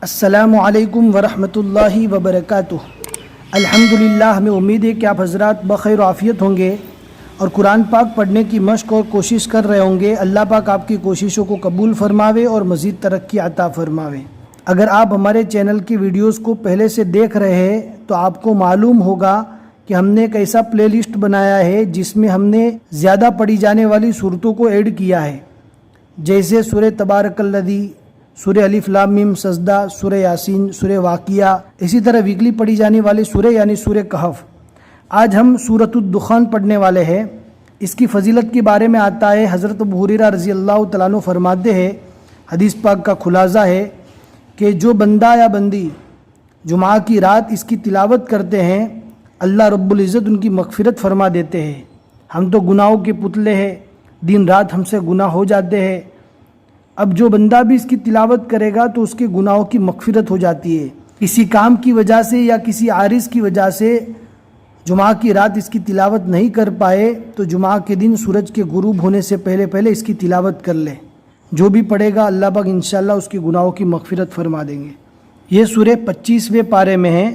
السلام علیکم ورحمۃ اللہ وبرکاتہ۔ الحمدللہ، ہمیں امید ہے کہ آپ حضرات بخیر و عافیت ہوں گے اور قرآن پاک پڑھنے کی مشق اور کوشش کر رہے ہوں گے۔ اللہ پاک آپ کی کوششوں کو قبول فرماوے اور مزید ترقی عطا فرماوے۔ اگر آپ ہمارے چینل کی ویڈیوز کو پہلے سے دیکھ رہے ہیں تو آپ کو معلوم ہوگا کہ ہم نے ایک ایسا پلے لسٹ بنایا ہے جس میں ہم نے زیادہ پڑھی جانے والی صورتوں کو ایڈ کیا ہے، جیسے سورہ تبارک الذی، سورہ الف لام میم سجدہ، سورہ یاسین، سورہ واقعہ، اسی طرح ویکلی پڑھی جانے والی سورہ یعنی سورہ کہف۔ آج ہم سورۃ الدخان پڑھنے والے ہیں۔ اس کی فضیلت کے بارے میں آتا ہے، حضرت ابو ہریرہ رضی اللہ تعالیٰ عنہ فرماتے ہیں، حدیث پاک کا خلاصہ ہے کہ جو بندہ یا بندی جمعہ کی رات اس کی تلاوت کرتے ہیں، اللہ رب العزت ان کی مغفرت فرما دیتے ہیں۔ ہم تو گناہوں کے پتلے ہیں، دن رات ہم سے گناہ ہو جاتے ہیں، اب جو بندہ بھی اس کی تلاوت کرے گا تو اس کے گناہوں کی مغفرت ہو جاتی ہے۔ کسی کام کی وجہ سے یا کسی عارض کی وجہ سے جمعہ کی رات اس کی تلاوت نہیں کر پائے تو جمعہ کے دن سورج کے غروب ہونے سے پہلے اس کی تلاوت کر لے۔ جو بھی پڑھے گا اللہ پاک انشاءاللہ اس کے گناہوں کی مغفرت فرما دیں گے۔ یہ سورہ 25ویں پارے میں ہے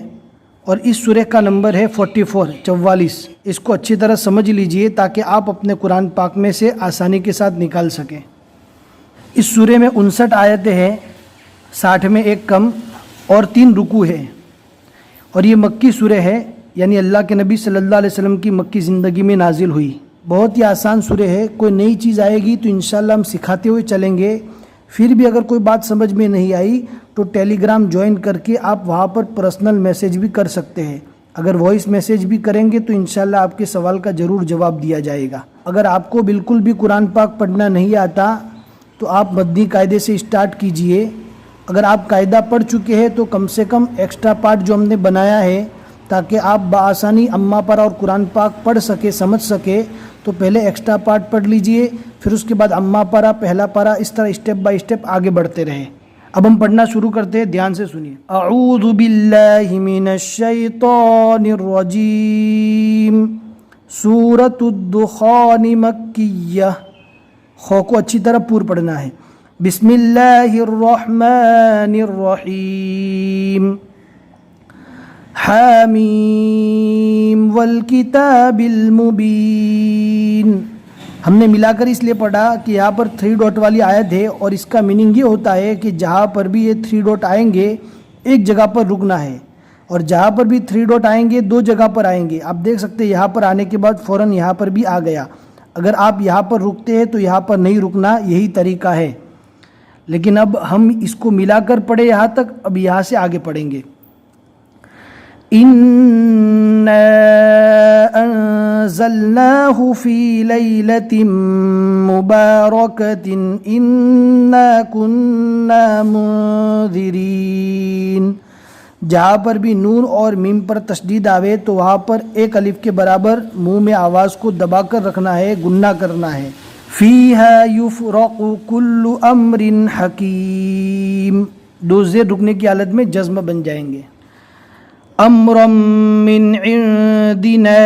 اور اس سورہ کا نمبر ہے 44۔ اس کو اچھی طرح سمجھ لیجئے تاکہ آپ اپنے قرآن پاک میں سے آسانی کے ساتھ نکال سکیں۔ اس سورہ میں 59 آیتیں ہیں، 60 میں ایک کم اور 3 رکوع ہیں، اور یہ مکی سورہ ہے، یعنی اللہ کے نبی صلی اللہ علیہ وسلم کی مکی زندگی میں نازل ہوئی۔ بہت ہی آسان سورہ ہے، کوئی نئی چیز آئے گی تو انشاءاللہ ہم سکھاتے ہوئے چلیں گے۔ پھر بھی اگر کوئی بات سمجھ میں نہیں آئی تو ٹیلی گرام جوائن کر کے آپ وہاں پر پرسنل میسیج بھی کر سکتے ہیں۔ اگر وائس میسیج بھی کریں گے تو انشاءاللہ آپ کے سوال کا ضرور جواب دیا جائے گا۔ اگر آپ کو بالکل بھی قرآن پاک پڑھنا نہیں آتا تو آپ مدنی قاعدے سے اسٹارٹ کیجئے۔ اگر آپ قاعدہ پڑھ چکے ہیں تو کم سے کم ایکسٹرا پارٹ جو ہم نے بنایا ہے تاکہ آپ بآسانی اما پارہ اور قرآن پاک پڑھ سکے، سمجھ سکے، تو پہلے ایکسٹرا پارٹ پڑھ لیجئے، پھر اس کے بعد اما پارہ، پہلا پارہ، اس طرح اسٹیپ بائی اسٹیپ آگے بڑھتے رہیں۔ اب ہم پڑھنا شروع کرتے ہیں، دھیان سے سنیے۔ اعوذ باللہ من الشیطان الرجیم، سورۃ الدخان مکیہ۔ خو کو اچھی طرح پور پڑھنا ہے۔ بسم اللہ الرحمن الرحیم، حامیم والکتاب المبین۔ ہم نے ملا کر اس لیے پڑھا کہ یہاں پر 3 ڈاٹ والی آیت ہے اور اس کا میننگ یہ ہوتا ہے کہ جہاں پر بھی یہ 3 ڈاٹ آئیں گے ایک جگہ پر رکنا ہے، اور جہاں پر بھی 3 ڈاٹ آئیں گے 2 جگہ پر آئیں گے۔ آپ دیکھ سکتے ہیں یہاں پر آنے کے بعد فوراً یہاں پر بھی آ گیا۔ اگر آپ یہاں پر رکتے ہیں تو یہاں پر نہیں رکنا، یہی طریقہ ہے۔ لیکن اب ہم اس کو ملا کر پڑھے یہاں تک، اب یہاں سے آگے پڑھیں گے۔ اِنَّا أَنزَلْنَاهُ فِي لَيْلَةٍ مُبَارَكَةٍ إِنَّا كُنَّا مُنذِرِينَ۔ جہاں پر بھی نون اور میم پر تشدید آوے تو وہاں پر ایک الف کے برابر منہ میں آواز کو دبا کر رکھنا ہے، گننا کرنا ہے۔ فِيهَا يُفْرَقُ كُلُّ أَمْرٍ حَكِيمٍ، 2 زیر رکنے کی حالت میں جزم بن جائیں گے۔ امرا من عندنا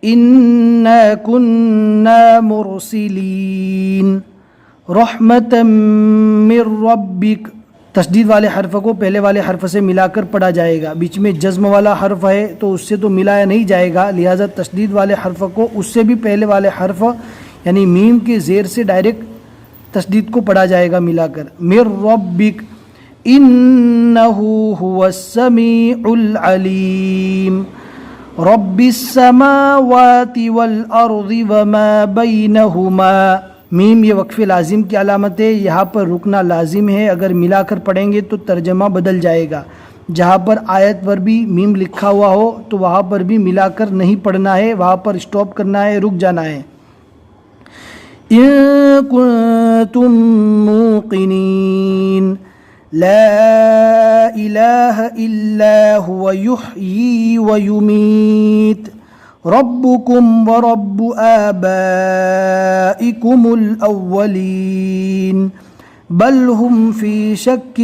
انا كنا مرسلین، رحمتا من ربک۔ تشدید والے حرف کو پہلے والے حرف سے ملا کر پڑھا جائے گا، بیچ میں جزم والا حرف ہے تو اس سے تو ملایا نہیں جائے گا، لہٰذا تشدید والے حرف کو اس سے بھی پہلے والے حرف یعنی میم کے زیر سے ڈائریکٹ تشدید کو پڑھا جائے گا ملا کر۔ من ربک انہ هو السمیع العلیم، رب السماوات والارض وما بینہما۔ میم یہ وقف لازم کی علامت ہے، یہاں پر رکنا لازم ہے، اگر ملا کر پڑھیں گے تو ترجمہ بدل جائے گا۔ جہاں پر آیت پر بھی میم لکھا ہوا ہو تو وہاں پر بھی ملا کر نہیں پڑھنا ہے، وہاں پر اسٹاپ کرنا ہے، رک جانا ہے۔ ان کنتم موقنین لا الہ الا هو یحیی ویمیت، ربکم ورب آبائکم الاولین بل هم فی شک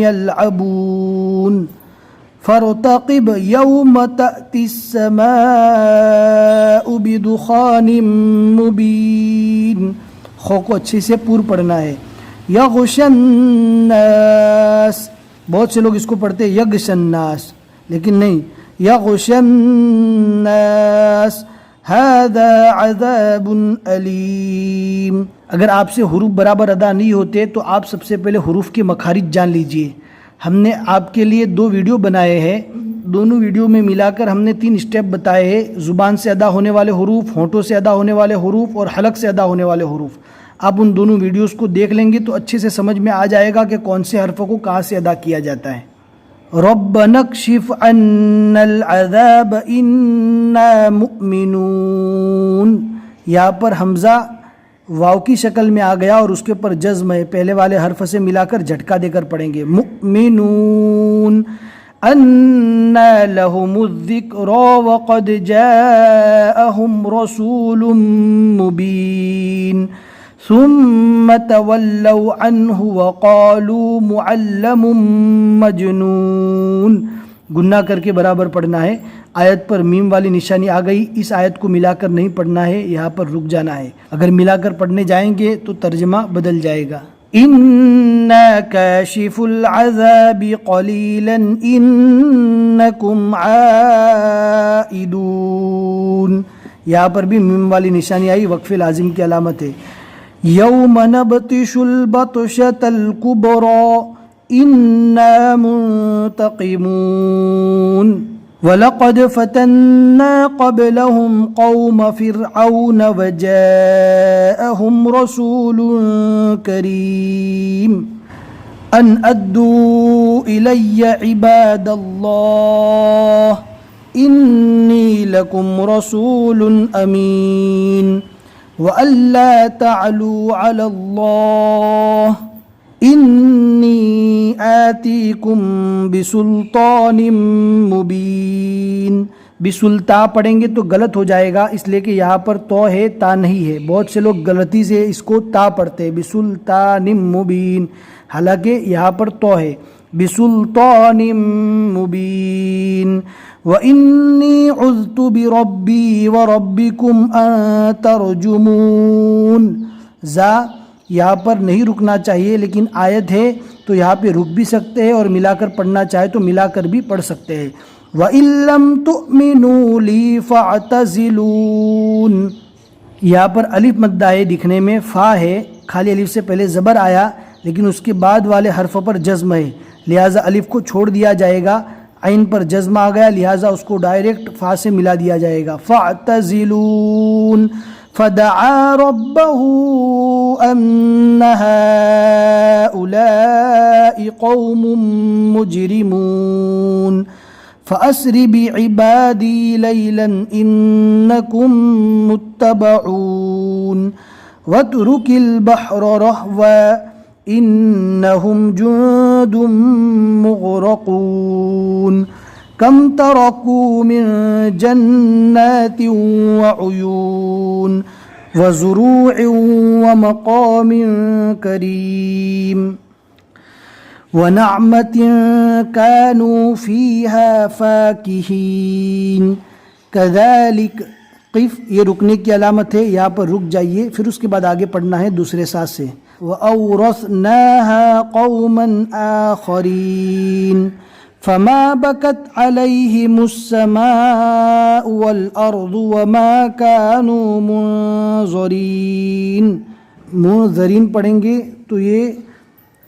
یلعبون، فارتقب یوم تأتی السماء بدخان مبین۔ خو کو اچھے سے پور پڑھنا ہے۔ یغشی الناس، بہت سے لوگ اس کو پڑھتے ہیں یغش الناس، لیکن نہیں، یغش الناس هذا عذاب علیم۔ اگر آپ سے حروف برابر ادا نہیں ہوتے تو آپ سب سے پہلے حروف کے مخارج جان لیجئے۔ ہم نے آپ کے لیے 2 ویڈیو بنائے ہیں، دونوں ویڈیو میں ملا کر ہم نے 3 اسٹیپ بتائے ہیں، زبان سے ادا ہونے والے حروف، ہونٹوں سے ادا ہونے والے حروف اور حلق سے ادا ہونے والے حروف۔ آپ ان دونوں ویڈیوز کو دیکھ لیں گے تو اچھے سے سمجھ میں آ جائے گا کہ کون سے حرفوں کو کہاں سے ادا کیا جاتا ہے۔ ربنا اکشف عنا العذاب انا مؤمنون، یہاں پر حمزہ واو کی شکل میں آ گیا اور اس کے اوپر جزم ہے، پہلے والے حرف سے ملا کر جھٹکا دے کر پڑھیں گے، مؤمنون۔ انا لهم الذکری وقد جاءهم رسول مبین ثم تولوا عنه وقالوا معلم مجنون۔ گناہ کر کے برابر پڑھنا ہے، آیت پر میم والی نشانی آ گئی، اس آیت کو ملا کر نہیں پڑھنا ہے، یہاں پر رک جانا ہے، اگر ملا کر پڑھنے جائیں گے تو ترجمہ بدل جائے گا۔ اِنَّا كَاشِفُ الْعَذَابِ قَلِيلًا إِنَّكُمْ عَائِدُونَ، یہاں پر بھی میم والی نشانی آئی، وقف لازم کی علامت ہے۔ یوم نبطش البطشۃ الکبریٰ انا منتقمون وَلَقَدْ فَتَنَّا قَبْلَهُمْ قَوْمَ فِرْعَوْنَ وَجَاءَهُمْ رَسُولٌ كَرِيمٌ أَنْ أَدُّوا إِلَيَّ عِبَادَ اللَّهِ إِنِّي لَكُمْ رَسُولٌ أَمِينٌ وَأَلَّا تَعْلُوا عَلَى اللَّهِ إِنِّي آتِيكُمْ بِسُلْطَانٍ مُبِينٍ۔ بسلطا پڑھیں گے تو غلط ہو جائے گا، اس لیے کہ یہاں پر تو ہے، تا نہیں ہے، بہت سے لوگ غلطی سے اس کو تا پڑھتے ہیں، بسلطان مبین، حالانکہ یہاں پر تو ہے، بسلطان مبین۔ وَإِنِّي عُذْتُ بِرَبِّي وَرَبِّكُمْ أَن تَرْجُمُونَ، یہاں پر نہیں رکنا چاہیے، لیکن آیت ہے تو یہاں پہ رک بھی سکتے ہیں اور ملا کر پڑھنا چاہے تو ملا کر بھی پڑھ سکتے ہیں۔ وَإِن لَّمْ تُؤْمِنُوا لِي فَاعْتَزِلُونِ، یہاں پر الف مدہ ہے، دکھنے میں فا ہے، خالی الف سے پہلے زبر آیا لیکن اس کے بعد والے حرف پر جزم ہے، لہٰذا الف کو چھوڑ دیا جائے گا، عین پر جزم آ گیا لہٰذا اس کو ڈائریکٹ فا سے ملا دیا جائے گا، فَاعْتَزِلُونَ۔ فَدَعَا رَبَّهُ أَنَّ هَٰؤُلَاءِ قَوْمٌ مُجْرِمُونَ فَأَسْرِ بِعِبَادِي لَيْلًا إِنَّكُمْ مُتَّبَعُونَ وَاتْرُكِ الْبَحْرَ رَهْوًا إِنَّهُمْ جُندٌ مُغْرَقُونَ كَمْ تَرَكُوا مِن جَنَّاتٍ وَعُيُونٍ وَزُرُوعٍ وَمَقَامٍ كَرِيمٍ وَنَعْمَةٍ كَانُوا فِيهَا فَاكِهِينَ كَذَلِكَ قف، یہ رکنے کی علامت ہے، یہاں پر رک جائیے، پھر اس کے بعد آگے پڑھنا ہے دوسرے ساتھ سے، وَأَوْرَثْنَاهَا قَوْمًا آخَرِينَ فَمَا بَكَتْ عَلَيْهِمُ السَّمَاءُ وَالْأَرْضُ وَمَا كَانُوا مُنظَرِينَ، منظرین پڑھیں گے تو یہ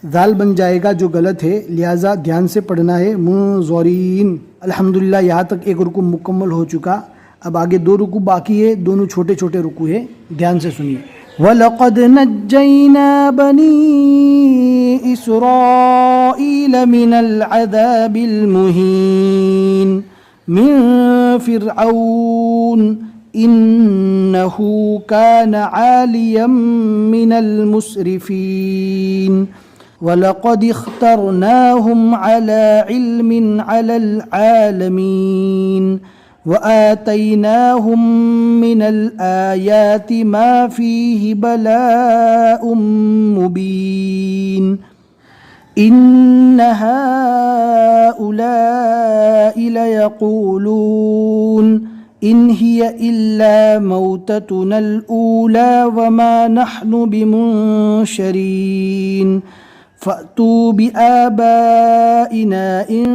ذال بن جائے گا جو غلط ہے، لہٰذا دھیان سے پڑھنا ہے، منظرین۔ الحمدللہ یہاں تک ایک رکوع مکمل ہو چکا، اب آگے 2 رکوع باقی ہے، دونوں چھوٹے چھوٹے رکوع ہے، دھیان سے سنیے۔ وَلَقَدْ نَجَّيْنَا بَنِي إِسْرَائِيلَ مِنَ الْعَذَابِ الْمُهِينِ مِنْ فِرْعَوْنَ إِنَّهُ كَانَ عَالِيًا مِنَ الْمُسْرِفِينَ وَلَقَدِ اخْتَرْنَاهُمْ عَلَى عِلْمٍ عَلَى الْعَالَمِينَ وَآتَيْنَاهُمْ مِنَ الْآيَاتِ مَا فِيهِ بَلَاءٌ مُبِينٌ إِنَّ هَٰؤُلَاءِ لَيَقُولُونَ إِنْ هِيَ إِلَّا مَوْتَتُنَا الْأُولَىٰ وَمَا نَحْنُ بِمُنشَرِينَ فَأْتُوا بِآبَائِنَا إِن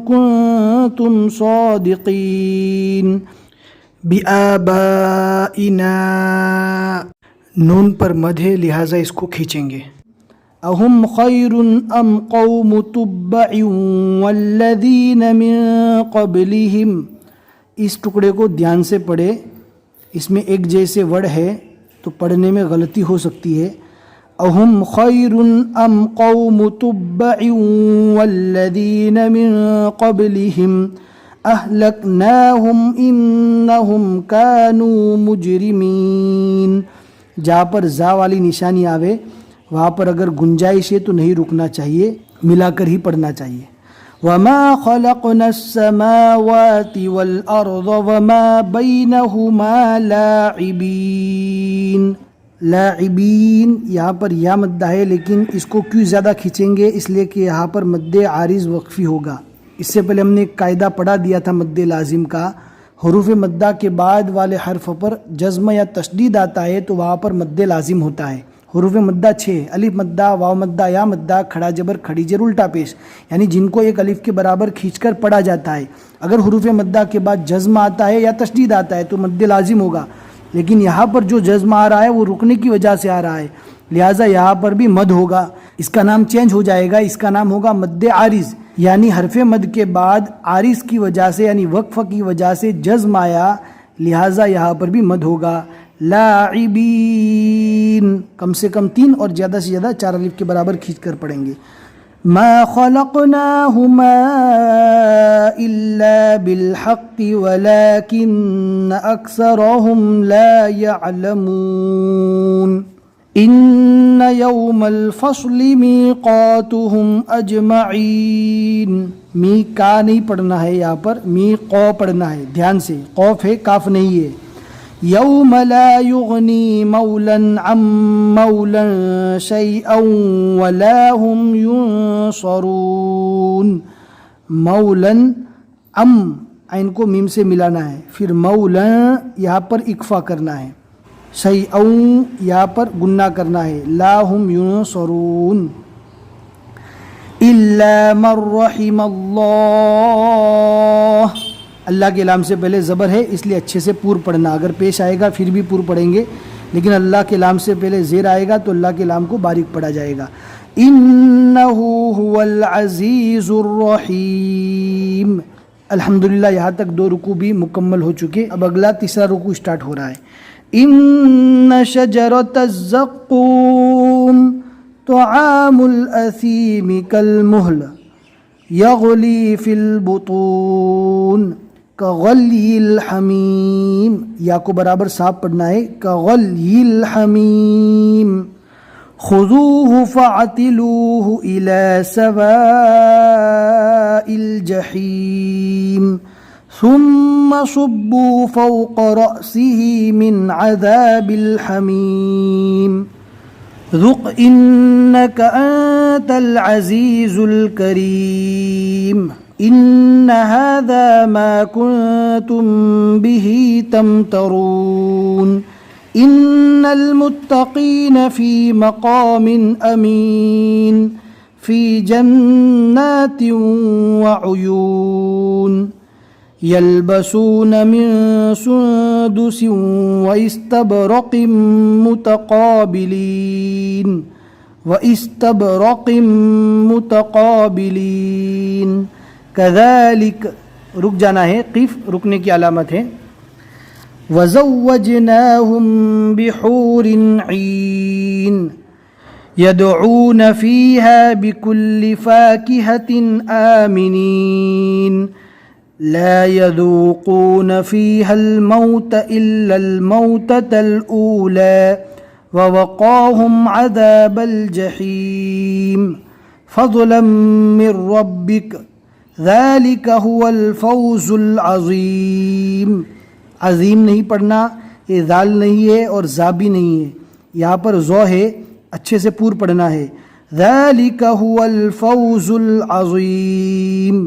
كُنتُمْ صَادِقِينَ. بِآبَائِنَا نون پر مد ہے لہٰذا اس کو کھینچیں گے. اہم خیر ام قوم تبع والذین من قبلہم. اس ٹکڑے کو دھیان سے پڑھے، اس میں ایک جیسے ورڈ ہے تو پڑھنے میں غلطی ہو سکتی ہے. اہم خیر ام قوم تبع والذین من قبلہم اہلکناہم انہم کانوا مجرمین. جہاں پر زا والی نشانی آوے وہاں پر اگر گنجائش ہے تو نہیں رکنا چاہیے، ملا کر ہی پڑھنا چاہیے. وما خلقنا السماوات والارض وما بینہما لاعبین. لاعبین یہاں پر یا مدہ ہے، لیکن اس کو کیوں زیادہ کھینچیں گے؟ اس لیے کہ یہاں پر مد عارض وقفی ہوگا. اس سے پہلے ہم نے ایک قاعدہ پڑھا دیا تھا مد لازم کا، حروف مدہ کے بعد والے حرف پر جزم یا تشدید آتا ہے تو وہاں پر مد لازم ہوتا ہے. حروف مدہ 6: الف مدہ، واو مدہ، یا مدہ، کھڑا جبر، کھڑی زیر، الٹا پیش، یعنی جن کو ایک الف کے برابر کھینچ کر پڑھا جاتا ہے. اگر حروف مدہ کے بعد جزم آتا ہے یا تشدید آتا ہے تو مد لازم ہوگا، لیکن یہاں پر جو جزم آ رہا ہے وہ رکنے کی وجہ سے آ رہا ہے، لہٰذا یہاں پر بھی مد ہوگا. اس کا نام چینج ہو جائے گا، اس کا نام ہوگا مد عارض، یعنی حرف مد کے بعد عارض کی وجہ سے یعنی وقف کی وجہ سے جزم آیا، لہٰذا یہاں پر بھی مد ہوگا. لاعبین کم سے کم 3 اور زیادہ سے زیادہ 4 الف کے برابر کھینچ کر پڑھیں گے. ما خلقناهما الا بالحق ولكن اکثرهم لا يعلمون. ان یوم الفصل میقاتهم اجمعین. می کا نہیں پڑھنا ہے، یہاں پر می قو پڑھنا ہے، دھیان سے، قوف ہے کاف نہیں ہے. یوم لا یغنی مولا عن مولا شیئا ولا هم ینصرون. مولا ام عین کو میم سے ملانا ہے، پھر مولا یہاں پر اکفا کرنا ہے، شیئا یہاں پر گنہ کرنا ہے، لا هم ینصرون. الا من رحم اللہ. اللہ کے لام سے پہلے زبر ہے اس لیے اچھے سے پور پڑھنا، اگر پیش آئے گا پھر بھی پور پڑھیں گے، لیکن اللہ کے لام سے پہلے زیر آئے گا تو اللہ کے لام کو باریک پڑھا جائے گا. انہ هو العزیز الرحیم. الحمدللہ یہاں تک 2 رکوع بھی مکمل ہو چکے. اب اگلا تیسرا رکوع اسٹارٹ ہو رہا ہے. ان شجرۃ الزقوم طعام الاثیم کالمہل یغلی فی البطون کغلی الحمیم. یا کو برابر صاف پڑھنا ہے، کغلی الحمیم. خذوه فاعتلوه الى سواء الجحیم ثم صبوا فوق رأسه من عذاب الحمیم. ذق انك انت العزيز الكريم. ان هذا ما كنتم به تمترون. ان المتقين في مقام امين في جنات وعيون. يلبسون من سندس واستبرق متقابلين كذلك. رک جانا ہے، قف رکنے کی علامت ہے. وزوجناهم بحور عين يدعون فيها بكل فاكهة آمنين لا يذوقون فيها الموت إلا الموتة الأولى ووقاهم عذاب الجحيم فضلا من ربك ذلك هو الفوز العظيم. عظیم نہیں پڑھنا، یہ ذال نہیں ہے اور زا بھی نہیں ہے، یہاں پر زو ہے، اچھے سے پور پڑھنا ہے. ذلك هو الفوز العظيم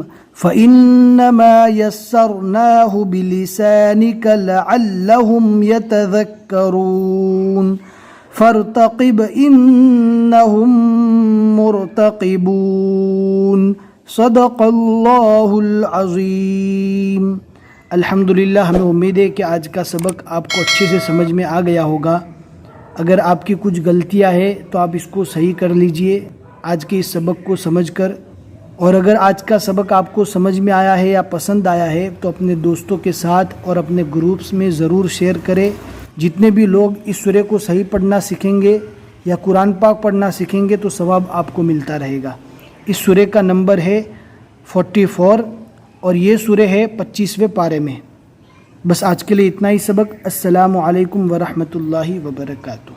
فإنما يسرناه بلسانك لعلهم يتذكرون فارتقب انہم مرتقبون صدق اللہ العظیم۔ الحمدللہ، ہمیں امید ہے کہ آج کا سبق آپ کو اچھے سے سمجھ میں آ گیا ہوگا۔ اگر آپ کی کچھ غلطیاں ہیں تو آپ اس کو صحیح کر لیجئے آج کے اس سبق کو سمجھ کر، اور اگر آج کا سبق آپ کو سمجھ میں آیا ہے یا پسند آیا ہے تو اپنے دوستوں کے ساتھ اور اپنے گروپس میں ضرور شیئر کریں۔ جتنے بھی لوگ اس سورہ کو صحیح پڑھنا سیکھیں گے یا قرآن پاک پڑھنا سیکھیں گے تو ثواب آپ کو ملتا رہے گا۔ اس سورہ کا نمبر ہے 44 اور یہ سورہ ہے 25ویں پارے میں۔ بس آج کے لیے اتنا ہی سبق۔ السلام علیکم ورحمۃ اللہ وبرکاتہ۔